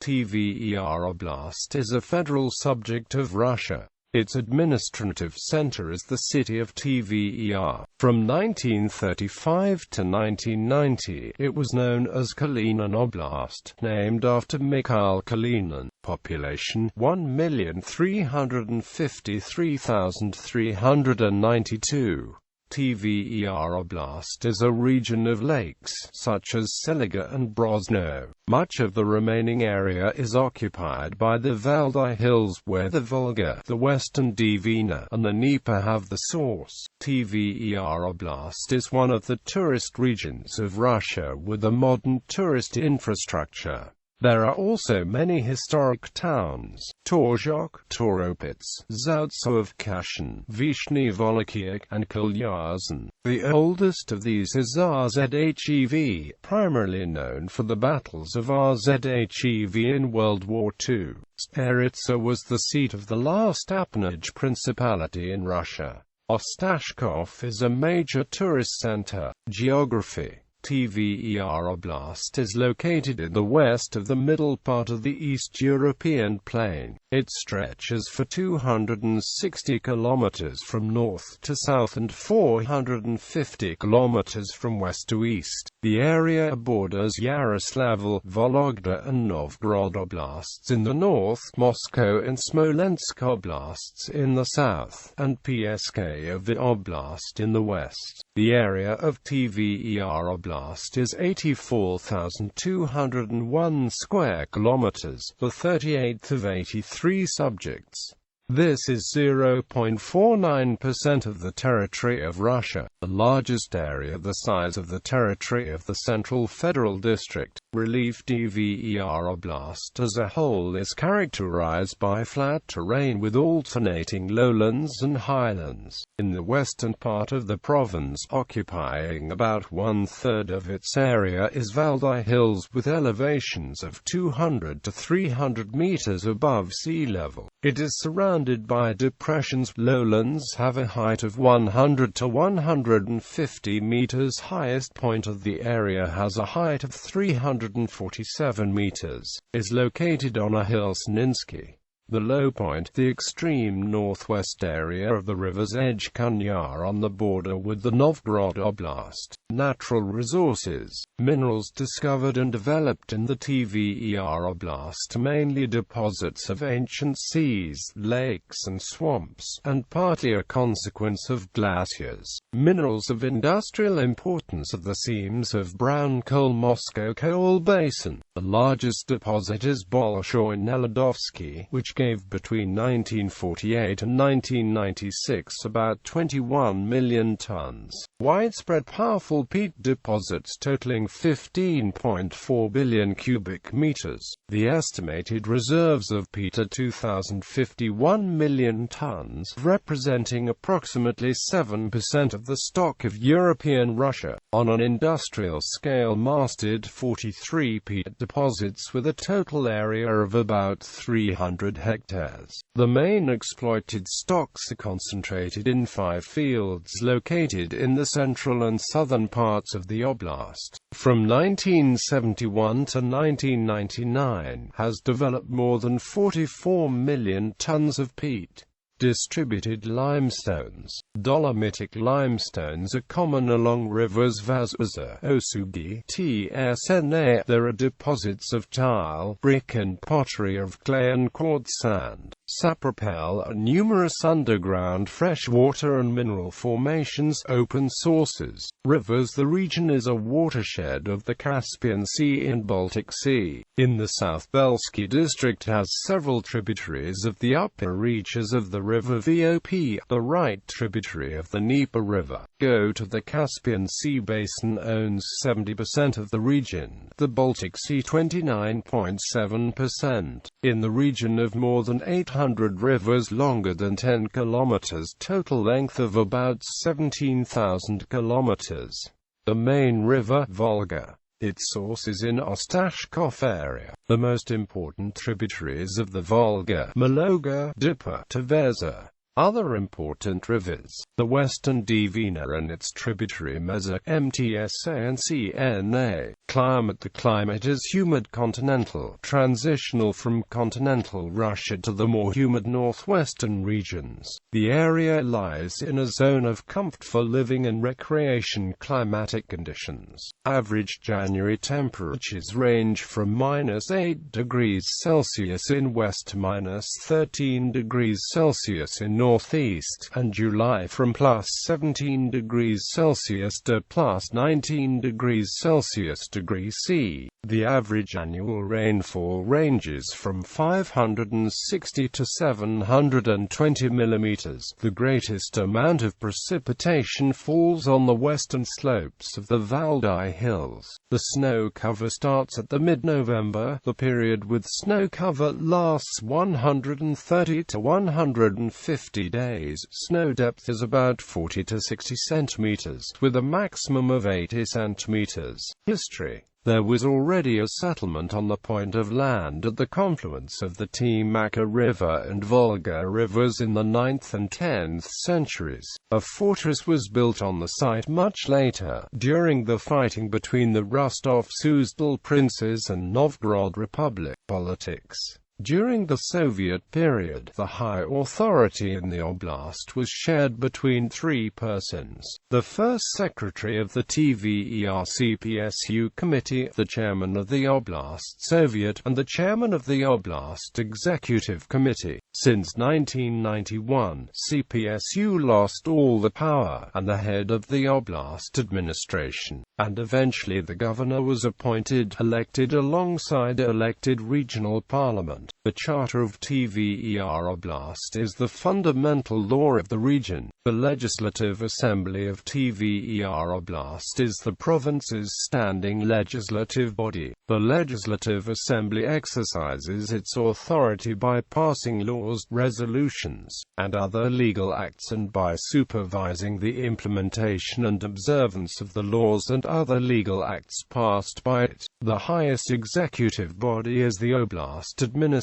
Tver Oblast is a federal subject of Russia. Its administrative center is the city of Tver. From 1935 to 1990, it was known as Kalinin Oblast, named after Mikhail Kalinin.Population 1,353,392. Tver Oblast is a region of lakes, such as Seliga and Brosno. Much of the remaining area is occupied by the Valdai Hills, where the Volga, the western Dvina, and the Dnieper have the source. Tver Oblast is one of the tourist regions of Russia with a modern tourist infrastructure. There are also many historic towns: Torzhok, Toropets, Zautsovo-Kashin, Vyshny Volochyok, and Kolyazin. The oldest of these is Rzhev, primarily known for the battles of Rzhev in World War II. Staritsa was the seat of the last appanage principality in Russia. Ostashkov is a major tourist center. Geography. Tver Oblast is located in the west of the middle part of the East European plain. It stretches for 260 kilometers from north to south and 450 kilometers from west to east. The area borders Yaroslavl, Vologda and Novgorod Oblasts in the north, Moscow and Smolensk Oblasts in the south, and Psk of the Oblast in the west. The area of Tver Oblast is 84,201 square kilometers, the 38th of 83 subjects. This is 0.49% of the territory of Russia, the largest area the size of the territory of the Central Federal District. Relief. Tver Oblast as a whole is characterized by flat terrain with alternating lowlands and highlands. In the western part of the province, occupying about one-third of its area, is Valdai Hills with elevations of 200 to 300 meters above sea level. It is surrounded by depressions. Lowlands have a height of 100 to 150 meters. Highest point of the area has a height of 347 meters. Is located on a hill Sninsky. The low point, the extreme northwest area of the river's edge Kanyar on the border with the Novgorod Oblast. Natural resources. Minerals discovered and developed in the Tver Oblast, mainly deposits of ancient seas, lakes and swamps, and partly a consequence of glaciers. Minerals of industrial importance are the seams of brown coal Moscow Coal Basin. The largest deposit is Bolshoi Neladovsky, which gave between 1948 and 1996 about 21 million tons. Widespread powerful peat deposits totaling 15.4 billion cubic meters. The estimated reserves of peat are 2,051 million tons, representing approximately 7% of the stock of European Russia. On an industrial scale, masted 43 peat deposits with a total area of about 300 hectares. The main exploited stocks are concentrated in 5 fields located in the central and southern parts of the oblast. From 1971 to 1999, has developed more than 44 million tons of peat. Distributed limestones. Dolomitic limestones are common along rivers Vazuza, Osugi, Tsna. There are deposits of tile, brick and pottery, of clay and quartz sand, sapropel, and numerous underground freshwater and mineral formations. Open sources. Rivers. The region is a watershed of the Caspian Sea and Baltic Sea. In the south, Belsky district has several tributaries of the upper reaches of the river Vop, the right tributary of the Dnieper River. Go to the Caspian Sea basin owns 70% of the region, the Baltic Sea 29.7%. In the region of more than 800 rivers longer than 10 kilometers, total length of about 17,000 kilometers. The main river, Volga. Its source is in Ostashkov area. The most important tributaries of the Volga: Mologa, Dnieper, Tverza, Other important rivers: the western Dvina and its tributary Meza, Mtsa and Cna. Climate: the climate is humid continental, transitional from continental Russia to the more humid northwestern regions. The area lies in a zone of comfort for living and recreation. Climatic conditions: average January temperatures range from -8 degrees Celsius in west to -13 degrees Celsius in northeast, and July from +17 degrees Celsius to +19 degrees Celsius C. The average annual rainfall ranges from 560 to 720 mm. The greatest amount of precipitation falls on the western slopes of the Valdai Hills. The snow cover starts at the mid-November. The period with snow cover lasts 130 to 150 days. Snow depth is about 40 to 60 centimeters, with a maximum of 80 centimeters. History: there was already a settlement on the point of land at the confluence of the Timaka River and Volga rivers in the 9th and 10th centuries. A fortress was built on the site much later, during the fighting between the Rostov-Suzdal princes and Novgorod Republic. Politics: during the Soviet period, the high authority in the oblast was shared between three persons: the first secretary of the Tver.CPSU committee, the chairman of the Oblast Soviet, and the chairman of the Oblast Executive Committee. Since 1991, CPSU lost all the power, and the head of the oblast administration, and eventually the governor, was elected alongside elected regional parliament. The Charter of Tver Oblast is the fundamental law of the region. The Legislative Assembly of Tver Oblast is the province's standing legislative body. The Legislative Assembly exercises its authority by passing laws, resolutions, and other legal acts, and by supervising the implementation and observance of the laws and other legal acts passed by it. The highest executive body is the Oblast Administration,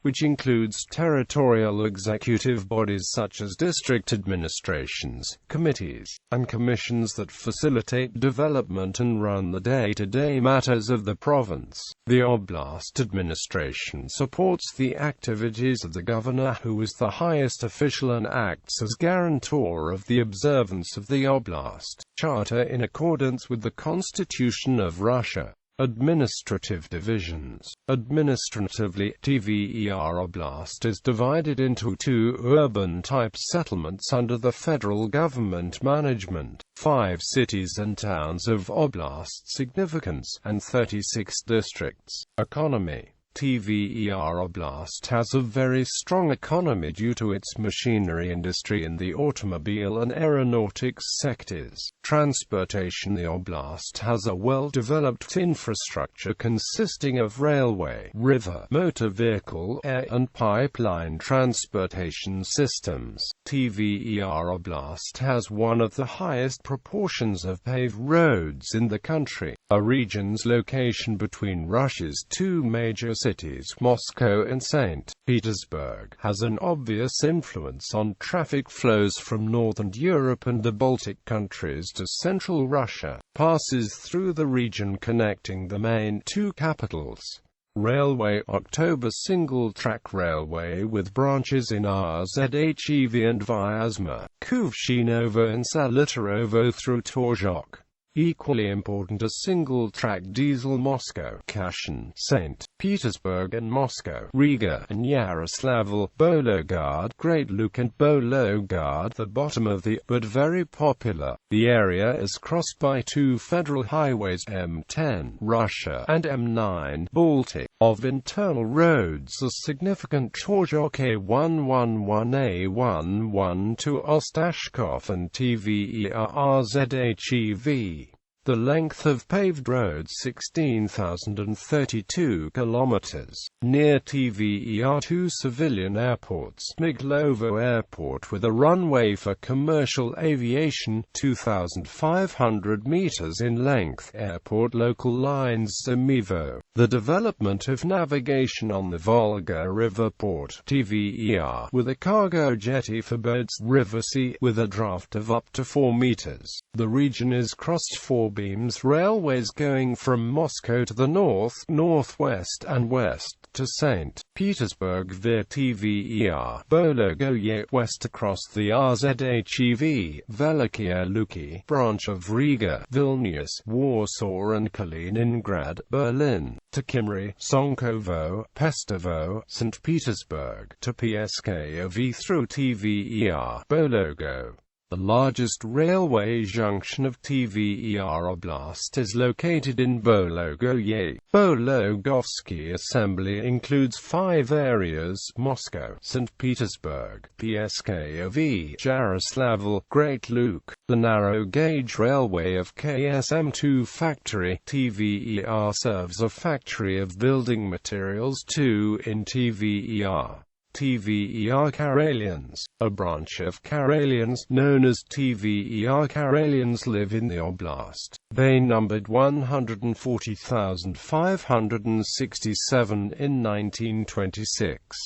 which includes territorial executive bodies such as district administrations, committees, and commissions that facilitate development and run the day-to-day matters of the province. The Oblast Administration supports the activities of the governor, who is the highest official and acts as guarantor of the observance of the Oblast Charter in accordance with the Constitution of Russia. Administrative divisions. Administratively, Tver Oblast is divided into two urban-type settlements under the federal government management, 5 cities and towns of oblast significance, and 36 districts. Economy: Tver Oblast has a very strong economy due to its machinery industry in the automobile and aeronautics sectors. Transportation: the oblast has a well-developed infrastructure consisting of railway, river, motor vehicle, air, and pipeline transportation systems. Tver Oblast has one of the highest proportions of paved roads in the country. A region's location between Russia's two major cities, Moscow and St. Petersburg, has an obvious influence on traffic flows from Northern Europe and the Baltic countries to Central Russia, passes through the region connecting the main two capitals. Railway: October single-track railway with branches in Rzhev and Vyazma, Kuvshinovo and Salitarovo through Torzhok. Equally important, a single-track diesel Moscow, Kashin, St. Petersburg and Moscow, Riga and Yaroslavl, Bologard, Great Luke and Bologard, the bottom of the, but very popular. The area is crossed by two federal highways, M10, Russia, and M9, Baltic. Of internal roads, a significant Torzhok A111A112 to Ostashkov and Tver Rzhev. The length of paved roads 16,032 kilometers. Near Tver 2 civilian airports: Miglovo Airport with a runway for commercial aviation, 2,500 meters in length. Airport local lines: Samivo, The development of navigation on the Volga River port (Tver), with a cargo jetty for boats, river sea, with a draft of up to 4 meters. The region is crossed 4 beams railways going from Moscow to the north, northwest, and west to St. Petersburg via Tver, Bologoye, west across the Rzhev, Velikiye Luki branch of Riga, Vilnius, Warsaw and Kaliningrad, Berlin, to Kimry, Sonkovo, Pestovo, St. Petersburg, to Pskov through Tver, Bologo. The largest railway junction of Tver Oblast is located in Bologoye. Bologovsky Assembly includes 5 areas: Moscow, St. Petersburg, Pskov, Yaroslavl, Great Luke. The narrow gauge railway of KSM2 factory Tver serves a factory of building materials too in Tver. Tver Karelians, a branch of Karelians known as Tver Karelians, live in the oblast. They numbered 140,567 in 1926.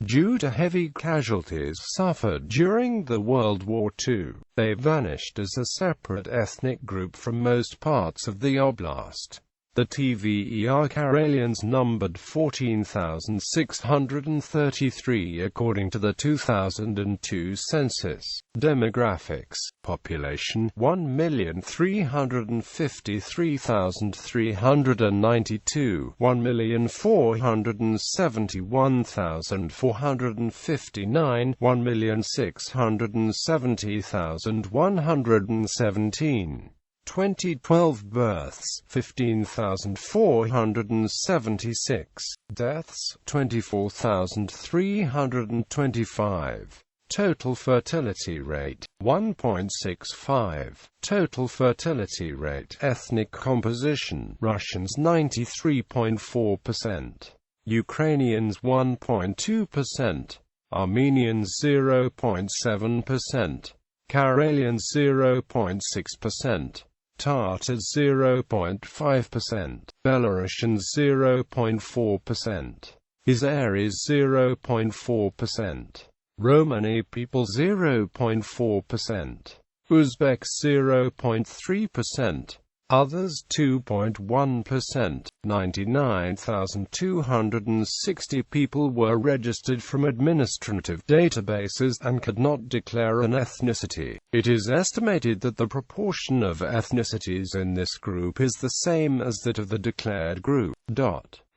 Due to heavy casualties suffered during the World War II, they vanished as a separate ethnic group from most parts of the oblast. The Tver Karelians numbered 14,633 according to the 2002 census. Demographics: population 1,353,392, 1,471,459, 1,670,117. 2012 births 15,476, deaths 24,325. Total fertility rate 1.65. Total fertility rate. Ethnic composition: Russians 93.4%, Ukrainians 1.2%, Armenians 0.7%, Karelians 0.6%, Tatars 0.5%, Belarusians 0.4%, Azeris 0.4%, Romani people 0.4%, Uzbeks 0.3%, others 2.1%. 99,260 people were registered from administrative databases and could not declare an ethnicity. It is estimated that the proportion of ethnicities in this group is the same as that of the declared group.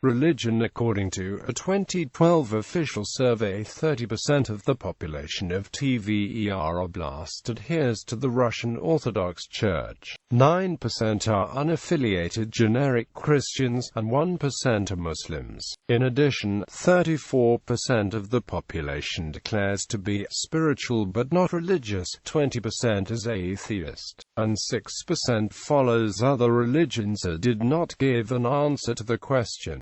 Religion. According to a 2012 official survey, 30% of the population of Tver Oblast adheres to the Russian Orthodox Church, 9% are unaffiliated generic Christians, and 1% are Muslims. In addition, 34% of the population declares to be spiritual but not religious, 20% is atheist, and 6% follows other religions. Did not give an answer to the question.